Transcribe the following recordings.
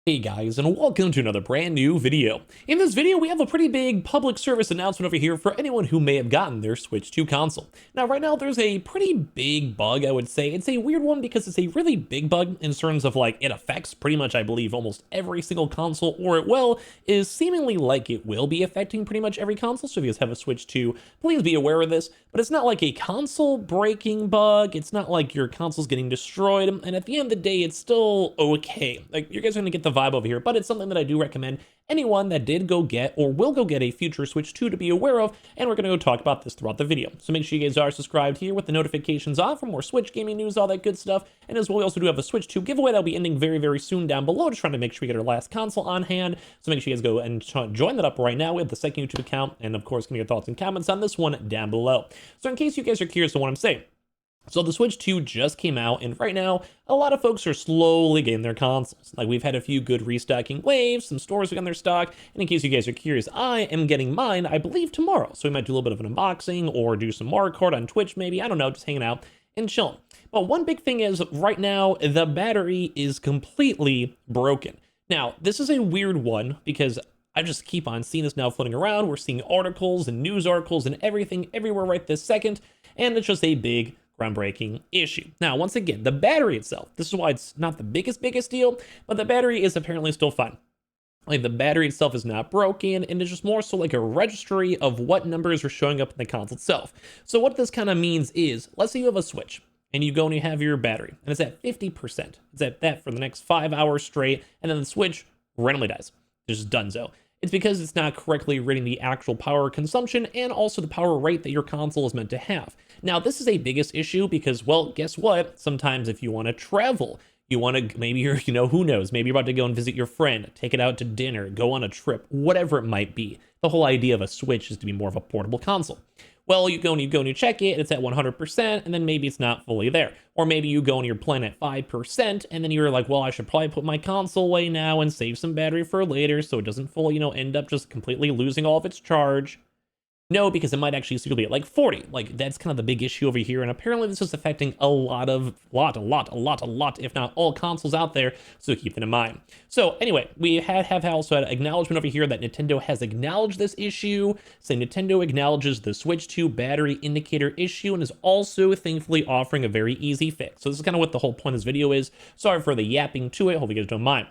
Hey guys, and welcome to another brand new video. In this video, we have a pretty big public service announcement over here for anyone who may have gotten their Switch 2 console. Now, right now, there's a pretty big bug, I would say. It's a weird one because it's a really big bug in terms of, like, it affects pretty much, I believe, almost every single console, or it will, is seemingly like it will be affecting pretty much every console. So if you guys have a Switch 2, please be aware of this. But it's not like a console breaking bug. It's not like your console's getting destroyed. And at the end of the day, it's still okay. Like, you guys are going to get the vibe over here, but it's something that I do recommend anyone that did go get or will go get a future Switch 2 to be aware of, and we're going to go talk about this throughout the video. So make sure you guys are subscribed here with the notifications on for more Switch gaming news, all that good stuff. And as well, we also do have a Switch 2 giveaway that'll be ending very, very soon down below, just trying to make sure we get our last console on hand. So make sure you guys go and join that up right now with the second YouTube account, and of course, give me your thoughts and comments on this one down below. So in case you guys are curious on what I'm saying, so the Switch 2 just came out, and right now, a lot of folks are slowly getting their consoles. Like, we've had a few good restocking waves, some stores have gotten their stock, and in case you guys are curious, I am getting mine, I believe, tomorrow. So we might do a little bit of an unboxing, or do some Mario Kart on Twitch, maybe, I don't know, just hanging out and chilling. But one big thing is, right now, the battery is completely broken. Now, this is a weird one, because I just keep on seeing this now floating around. We're seeing articles and news articles and everything everywhere right this second, and it's just a big groundbreaking issue. Now, once again, the battery itself, this is why it's not the biggest deal, but the battery is apparently still fine. Like, the battery itself is not broken, and it's just more so like a registry of what numbers are showing up in the console itself. So what this kind of means is, let's say you have a Switch, and you go and you have your battery, and it's at 50%. It's at that for the next 5 hours straight, and then the Switch randomly dies. It's just donezo. It's because it's not correctly rating the actual power consumption and also the power rate that your console is meant to have. Now, this is a biggest issue because, well, guess what? Sometimes if you want to travel, you want to, maybe you're, who knows, maybe you're about to go and visit your friend, take it out to dinner, go on a trip, whatever it might be. The whole idea of a Switch is to be more of a portable console. Well, you go and you check it, it's at 100%, and then maybe it's not fully there. Or maybe you go and you're playing at 5%, and then you're like, well, I should probably put my console away now and save some battery for later so it doesn't fully, end up just completely losing all of its charge. No, because it might actually still be at like 40. Like, that's kind of the big issue over here. And apparently this is affecting a lot, if not all consoles out there. So keep that in mind. So anyway, we have also had acknowledgement over here that Nintendo has acknowledged this issue. So Nintendo acknowledges the Switch 2 battery indicator issue and is also thankfully offering a very easy fix. So this is kind of what the whole point of this video is. Sorry for the yapping to it. Hope you guys don't mind.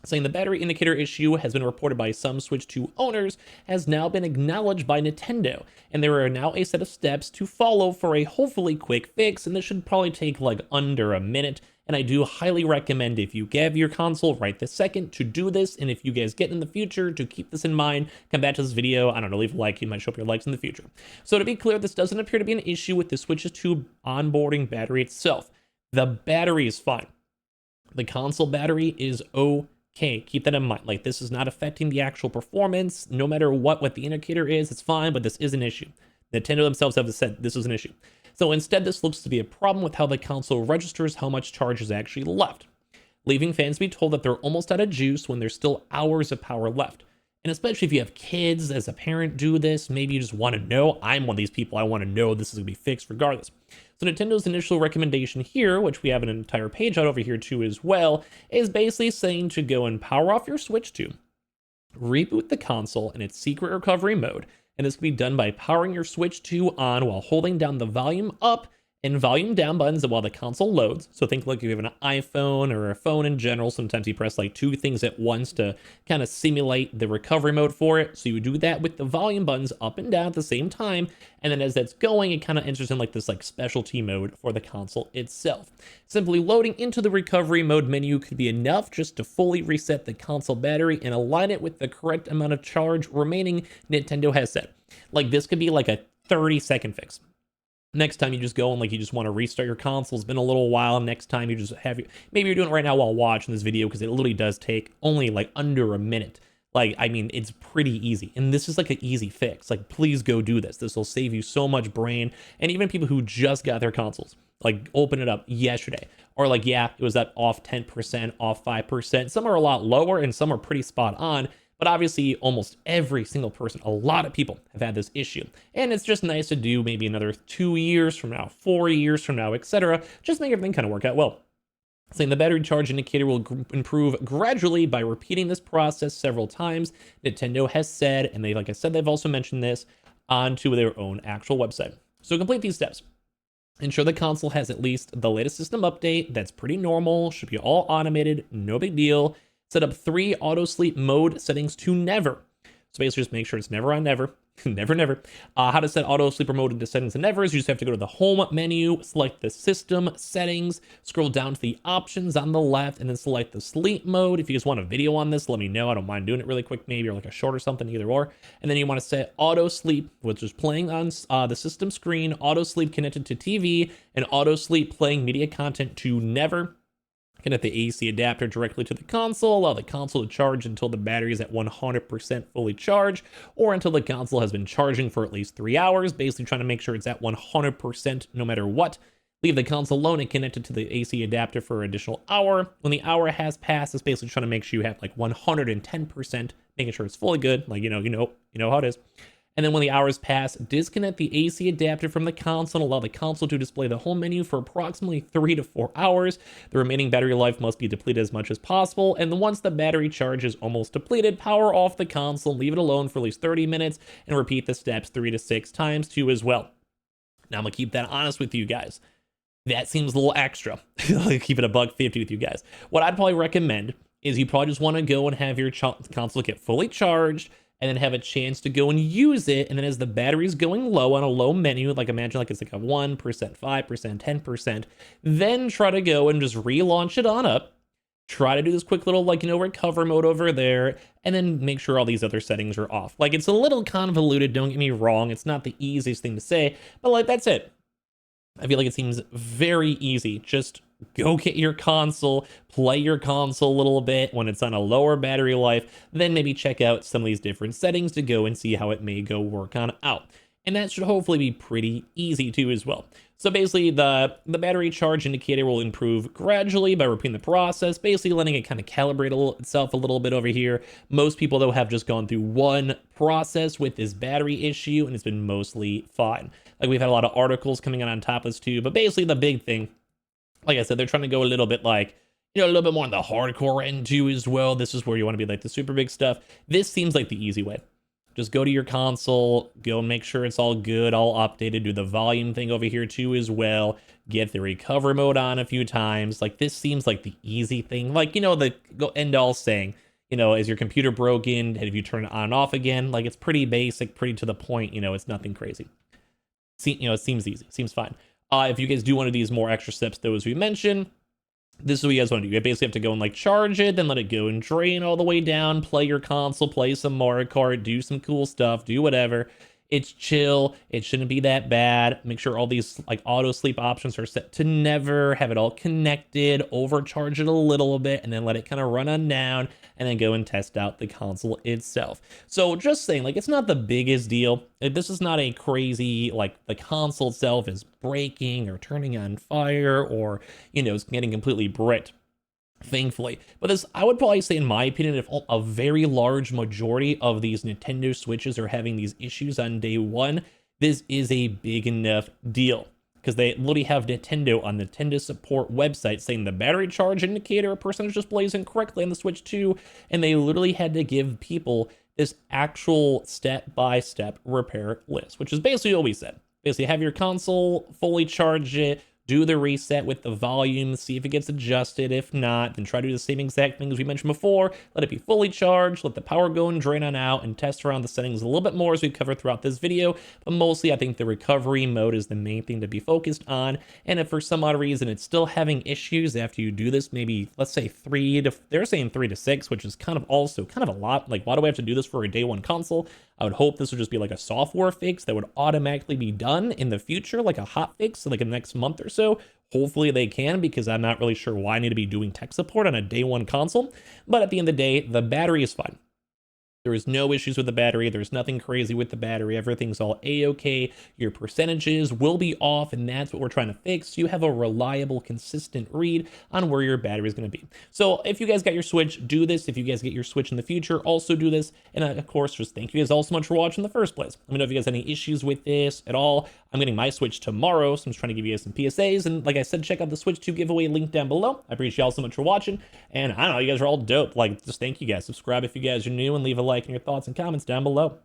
Saying the battery indicator issue has been reported by some Switch 2 owners has now been acknowledged by Nintendo, and there are now a set of steps to follow for a hopefully quick fix, and this should probably take like under a minute. And I do highly recommend, if you have your console right this second, to do this, and if you guys get in the future, to keep this in mind, come back to this video, I don't know, leave a like, you might show up your likes in the future. So to be clear, this doesn't appear to be an issue with the Switch 2 onboarding battery itself. The battery is fine. The console battery is okay, keep that in mind. Like, this is not affecting the actual performance. No matter what the indicator is, it's fine, but this is an issue. Nintendo themselves have said this is an issue. So instead, this looks to be a problem with how the console registers how much charge is actually left, leaving fans be told that they're almost out of juice when there's still hours of power left. And especially if you have kids as a parent do this, maybe you just want to know. I'm one of these people, I want to know this is going to be fixed regardless. So Nintendo's initial recommendation here, which we have an entire page out over here too as well, is basically saying to go and power off your Switch 2, reboot the console in its secret recovery mode, and this can be done by powering your Switch 2 on while holding down the volume up and volume down buttons while the console loads. So think like if you have an iPhone or a phone in general, sometimes you press like two things at once to kind of simulate the recovery mode for it. So you do that with the volume buttons up and down at the same time. And then as that's going, it kind of enters in like this like specialty mode for the console itself. Simply loading into the recovery mode menu could be enough just to fully reset the console battery and align it with the correct amount of charge remaining Nintendo has set. Like, this could be like a 30-second fix. Next time you just go and like you just want to restart your console, it's been a little while. Next time you just have maybe you're doing it right now while watching this video, because it literally does take only like under a minute. Like, I mean, it's pretty easy, and this is like an easy fix. Like, please go do this. This will save you so much brain. And even people who just got their consoles, like, open it up yesterday, or like, yeah, it was that off 10%, off 5%. Some are a lot lower and some are pretty spot on. But obviously, almost every single person, a lot of people have had this issue. And it's just nice to do maybe another 2 years from now, 4 years from now, etc. Just make everything kind of work out well. saying the battery charge indicator will improve gradually by repeating this process several times. Nintendo has said, and like I said, they've also mentioned this onto their own actual website. So complete these steps. Ensure the console has at least the latest system update. That's pretty normal. Should be all automated. No big deal. Set up 3 auto sleep mode settings to never. So basically just make sure it's never on never. Never. How to set auto sleeper mode into settings and never is you just have to go to the home menu, select the system settings, scroll down to the options on the left, and then select the sleep mode. If you guys want a video on this, let me know. I don't mind doing it really quick, maybe, or like a short or something, either or. And then you want to set auto sleep, which is playing on the system screen, auto sleep connected to TV, and auto sleep playing media content to never. Connect the AC adapter directly to the console, allow the console to charge until the battery is at 100% fully charged, or until the console has been charging for at least 3 hours, basically trying to make sure it's at 100% no matter what. Leave the console alone and connect it to the AC adapter for an additional hour. When the hour has passed, it's basically trying to make sure you have like 110%, making sure it's fully good, like you know how it is. And then when the hours pass, disconnect the AC adapter from the console and allow the console to display the home menu for approximately 3 to 4 hours. The remaining battery life must be depleted as much as possible. And then once the battery charge is almost depleted, power off the console, leave it alone for at least 30 minutes, and repeat the steps 3 to 6 times too as well. Now I'm gonna keep that honest with you guys. That seems a little extra. Keep it $1.50 with you guys. What I'd probably recommend is you probably just want to go and have your console get fully charged, and then have a chance to go and use it. And then as the battery's going low on a low menu, like imagine like it's like a 1%, 5%, 10%, then try to go and just relaunch it on up. Try to do this quick little, like, recover mode over there, and then make sure all these other settings are off. Like, it's a little convoluted, don't get me wrong. It's not the easiest thing to say, but like, that's it. I feel like it seems very easy. Just go get your console, play your console a little bit when it's on a lower battery life, then maybe check out some of these different settings to go and see how it may go work on out. And that should hopefully be pretty easy too as well. So basically the battery charge indicator will improve gradually by repeating the process, basically letting it kind of calibrate itself a little bit over here. Most people though have just gone through one process with this battery issue and it's been mostly fine. Like we've had a lot of articles coming out on top of this too, but basically the big thing, like I said, they're trying to go a little bit like, a little bit more on the hardcore end too as well. This is where you want to be like the super big stuff. This seems like the easy way. Just go to your console, go and make sure it's all good, all updated, do the volume thing over here too as well, get the recover mode on a few times. Like this seems like the easy thing. Like, the end all saying, is your computer broken? Have you turned it on and off again? Like it's pretty basic, pretty to the point, it's nothing crazy. It seems easy, seems fine. If you guys do one of these more extra steps, those we mentioned, this is what you guys want to do. You basically have to go and like charge it, then let it go and drain all the way down, play your console, play some Mario Kart, do some cool stuff, do whatever. It's chill. It shouldn't be that bad. Make sure all these like auto sleep options are set to never, have it all connected, overcharge it a little bit, and then let it kind of run on down, and then go and test out the console itself. So just saying, like, it's not the biggest deal. This is not a crazy, like, the console itself is breaking or turning on fire or, it's getting completely bricked. Thankfully. But this, I would probably say, in my opinion, if a very large majority of these Nintendo Switches are having these issues on day one, this is a big enough deal. Because they literally have Nintendo on the Nintendo support website saying the battery charge indicator percentage displays incorrectly on the Switch 2, and they literally had to give people this actual step-by-step repair list, which is basically what we said. Basically, have your console fully charge it, do the reset with the volume, see if it gets adjusted. If not, then try to do the same exact thing as we mentioned before. Let it be fully charged, let the power go and drain on out, and test around the settings a little bit more as we've covered throughout this video. But mostly, I think the recovery mode is the main thing to be focused on. And if for some odd reason it's still having issues after you do this, maybe, let's say they're saying 3 to 6, which is kind of a lot. Like, why do we have to do this for a day one console? I would hope this would just be like a software fix that would automatically be done in the future, like a hot fix, like in the next month or so. Hopefully they can, because I'm not really sure why I need to be doing tech support on a day one console. But at the end of the day, the battery is fine. There is no issues with the battery. There's nothing crazy with the battery. Everything's all a-okay. Your percentages will be off, and that's what we're trying to fix. So you have a reliable, consistent read on where your battery is going to be. So if you guys got your Switch, do this. If you guys get your Switch in the future, also do this. And of course, just thank you guys all so much for watching in the first place. Let me know if you guys have any issues with this at all. I'm getting my Switch tomorrow, so I'm just trying to give you guys some PSAs. And like I said, check out the Switch 2 giveaway link down below. I appreciate y'all so much for watching. And I don't know, you guys are all dope. Like, just thank you guys. Subscribe if you guys are new, and leave a like and your thoughts and comments down below.